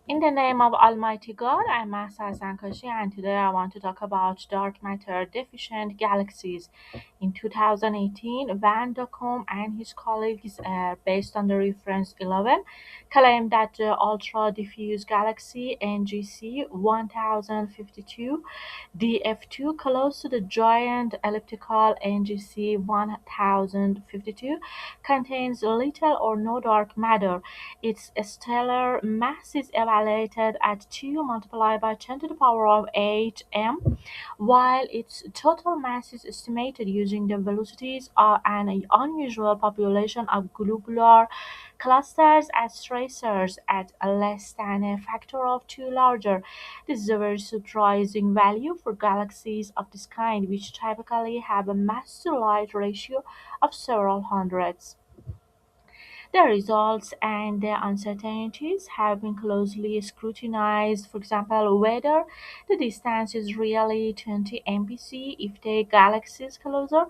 In the name of Almighty God, I'm Masa Sankashi, and today I want to talk about dark matter deficient galaxies. In 2018, Van Dockum and his colleagues, based on the reference 11, claimed that the ultra diffuse galaxy NGC 1052 DF2, close to the giant elliptical NGC 1052, contains little or no dark matter. Its stellar mass is evaluated at 2 multiplied by 10 to the power of 8 m, while its total mass is estimated using the velocities of an unusual population of globular clusters as tracers at less than a factor of 2 larger. This is a very surprising value for galaxies of this kind, which typically have a mass to light ratio of several hundreds. The results and the uncertainties have been closely scrutinized. For example, whether the distance is really 20 mpc if the galaxy is closer,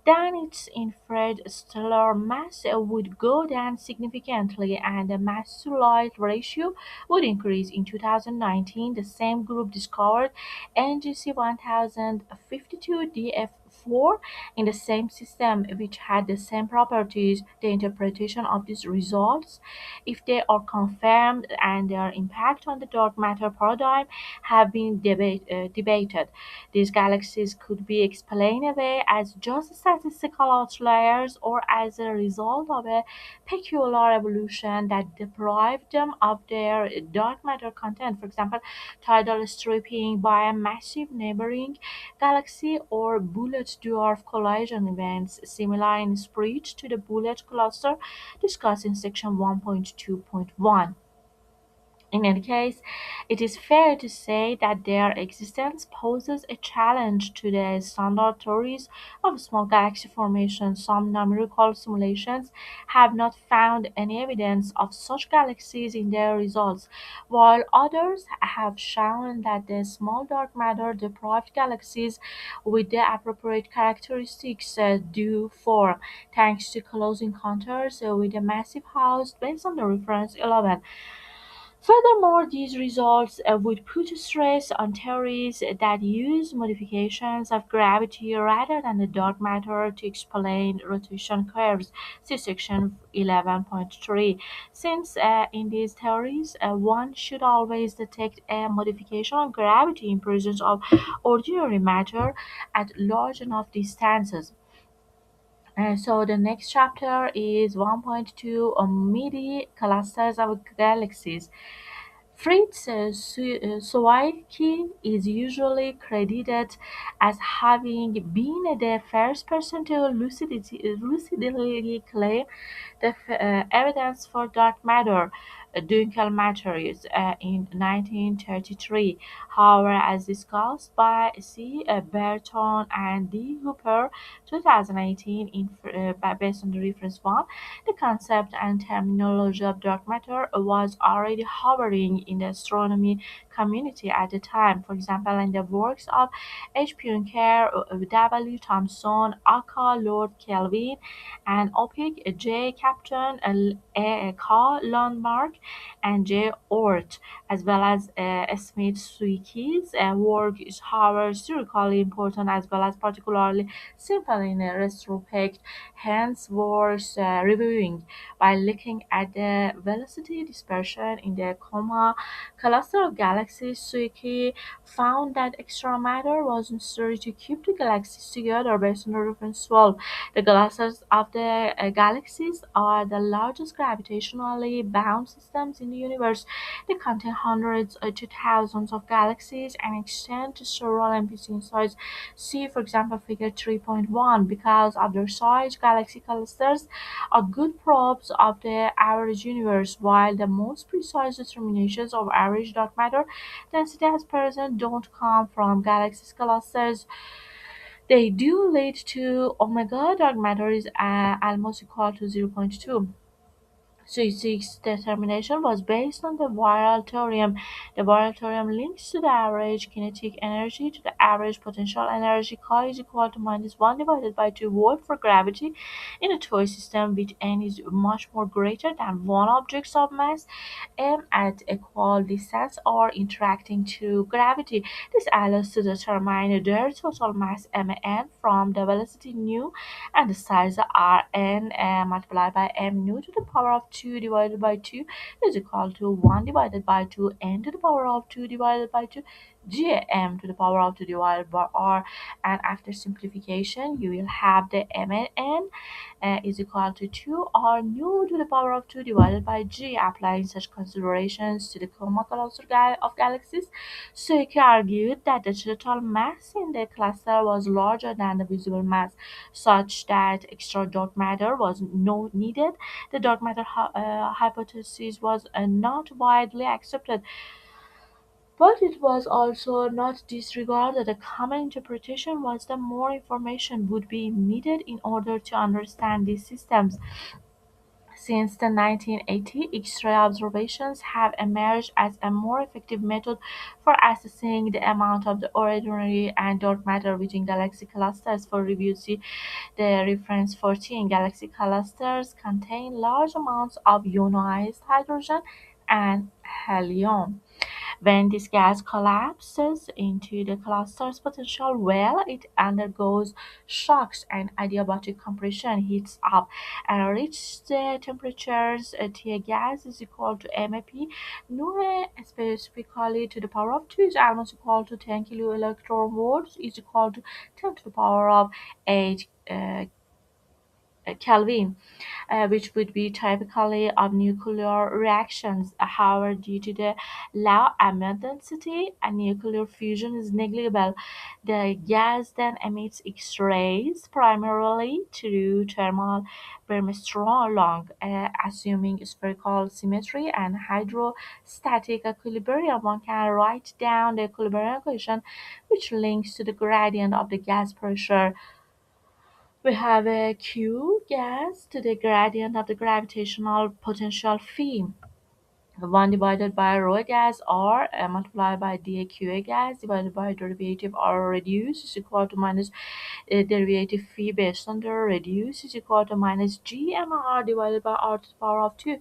then its infrared stellar mass would go down significantly and the mass to light ratio would increase. In 2019, the same group discovered NGC 1052 DF4 in the same system, which had the same properties. The interpretation of these results, if they are confirmed, and their impact on the dark matter paradigm have been debated. These galaxies could be explained away as just statistical outliers or as a result of a peculiar evolution that deprived them of their dark matter content. For example, tidal stripping by a massive neighboring galaxy or bullet dwarf collision events, similar in spirit to the bullet cluster discussed in section 1.2.1. In any case, it is fair to say that their existence poses a challenge to the standard theories of small galaxy formation. Some numerical simulations have not found any evidence of such galaxies in their results, while others have shown that the small dark matter deprived galaxies with the appropriate characteristics do form, thanks to close encounters with a massive host based on the reference 11. Furthermore, these results would put stress on theories that use modifications of gravity rather than the dark matter to explain rotation curves. See section 11.3. Since in these theories, one should always detect a modification of gravity in presence of ordinary matter at large enough distances. So the next chapter is 1.2 on MIDI clusters of galaxies. Fritz Zwicky is usually credited as having been the first person to lucidly claim the evidence for dark matter, Dunkel matters, in 1933. However, as discussed by C. Burton and D. Hooper, 2018, based on the reference one, the concept and terminology of dark matter was already hovering in the astronomy community at the time. For example, in the works of H. Punker, W. Thomson, Aka Lord Kelvin, and Opic J. Captain, K. Lundmark, and J. Oort, as well as Smith Swicky's work is, however, historically important as well as particularly simple in retrospect, hence worth reviewing. By looking at the velocity dispersion in the Coma cluster of galaxies, Zwicky found that extra matter was necessary to keep the galaxies together based on the reference 12. The clusters of the galaxies are the largest gravitationally bound systems in the universe. They contain hundreds to thousands of galaxies and extend to several NPC in size. See, for example, figure 3.1. Because of their size, galaxy clusters are good probes of the average universe, while the most precise determinations of average dark matter density at present don't come from galaxy clusters. They do lead to omega dark matter is almost equal to zero point 0.2. Physics determination was based on the viral theorem. The viral theorem links to the average kinetic energy to the average potential energy. Chi is equal to minus 1 divided by 2 volt for gravity in a toy system with n is much more greater than one object of mass m at equal distance or interacting to gravity. This allows to determine their total mass mn from the velocity nu and the size Rn multiplied by m nu to the power of 2 divided by 2 is equal to 1 divided by 2 n to the power of 2 divided by 2 gm to the power of 2 divided by r, and after simplification you will have the mn is equal to 2 or nu to the power of 2 divided by g. Applying such considerations to the coma cluster of galaxies, Suzuki argued that the total mass in the cluster was larger than the visible mass, such that extra dark matter was not needed. The dark matter hypothesis was not widely accepted, but it was also not disregarded. A common interpretation was that more information would be needed in order to understand these systems. Since the 1980s, X-ray observations have emerged as a more effective method for assessing the amount of the ordinary and dark matter within galaxy clusters. For review, see the reference 14. Galaxy clusters contain large amounts of ionized hydrogen and helium. When this gas collapses into the cluster's potential well, it undergoes shocks and adiabatic compression, heats up, and reaches the temperatures. T gas is equal to MAP. Nu specifically to the power of 2 is almost equal to 10 kiloelectron volts is equal to 10 to the power of 8 Kelvin, which would be typically of nuclear reactions. However, due to the low ambient density, a nuclear fusion is negligible. The gas then emits X-rays primarily through thermal bremsstrahlung, assuming spherical symmetry and hydrostatic equilibrium. One can write down the equilibrium equation, which links to the gradient of the gas pressure. We have a Q gas to the gradient of the gravitational potential phi. 1 divided by rho gas or multiplied by dqa gas divided by derivative or reduce is equal to minus derivative phi based on the reduce is equal to minus gmr divided by r to the power of 2,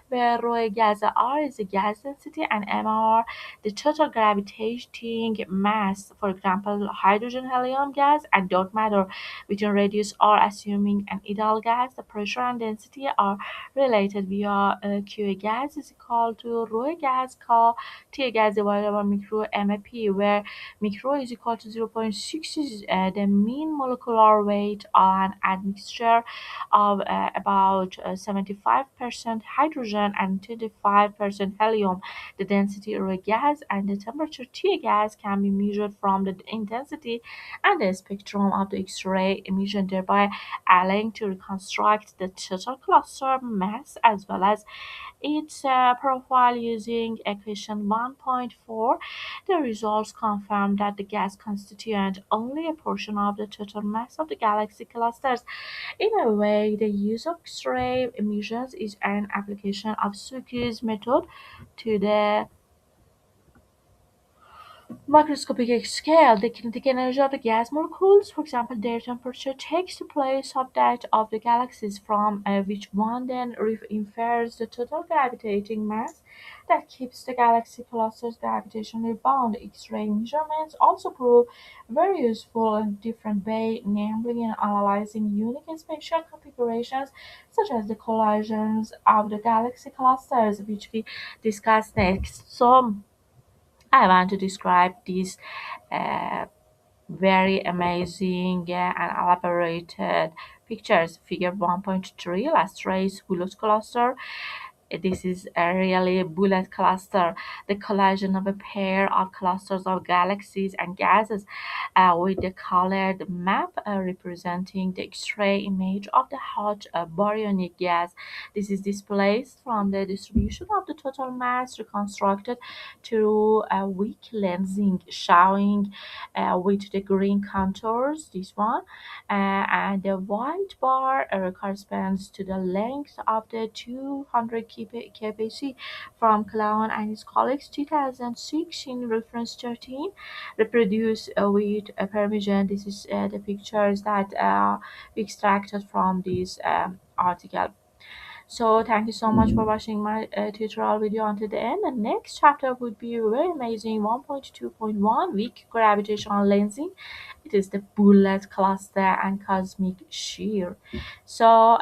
where rho gas r is the gas density and mr the total gravitating mass. For example, hydrogen, helium gas and dark matter within radius r, assuming an ideal gas, the pressure and density are related via Q gas is equal to rho gas ka T gas divided by micro MAP, where micro is equal to 0.6 is the mean molecular weight on admixture of about 75% hydrogen and 25% helium. The density rho gas and the temperature T gas can be measured from the intensity and the spectrum of the X-ray emission, thereby allowing to reconstruct the total cluster mass as well as its profile using equation 1.4. The results confirm that the gas constituent only a portion of the total mass of the galaxy clusters. In a way, the use of X-ray emissions is an application of Suzuki's method to the microscopic scale. The kinetic energy of the gas molecules, for example their temperature, takes the place of that of the galaxies, from which one then infers the total gravitating mass that keeps the galaxy clusters gravitationally bound. X-ray measurements also prove very useful in different way, namely in analyzing unique spatial configurations such as the collisions of the galaxy clusters, which we discuss next. So I want to describe these uh, very amazing and elaborated pictures. Figure 1.3 illustrates Willows cluster. This is a really bullet cluster, the collision of a pair of clusters of galaxies and gases with the colored map representing the X-ray image of the hot baryonic gas. This is displaced from the distribution of the total mass reconstructed through a weak lensing, showing with the green contours, this one, and the white bar corresponds to the length of the 200 kpc from Clown and his colleagues 2006 in reference 13 reproduced with a permission. This is the pictures that we extracted from this article. So thank you so much for watching my tutorial video until the end. The next chapter would be very amazing 1.2.1 weak gravitational lensing. It is the bullet cluster and cosmic shear. So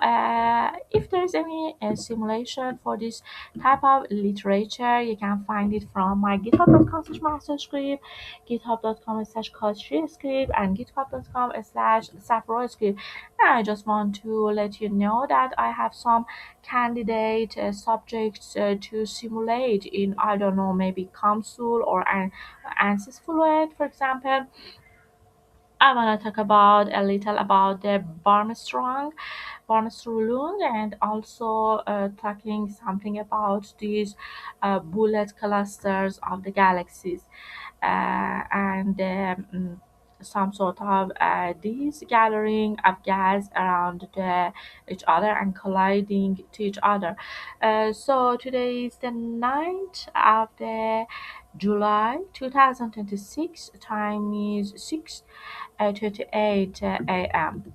if there's any simulation for this type of literature, you can find it from my github.com/masterscript, github.com/codescript, and github.com/saproscript. I just want to let you know that I have some candidate subjects to simulate in, I don't know, maybe COMSOL or an ANSYS Fluent, for example. I want to talk about a little about the Barmstrong, and also talking something about these bullet clusters of the galaxies and some sort of these gathering of gas around each other and colliding to each other. So today is the 9th of the July 2026. Time is 6:38 a.m.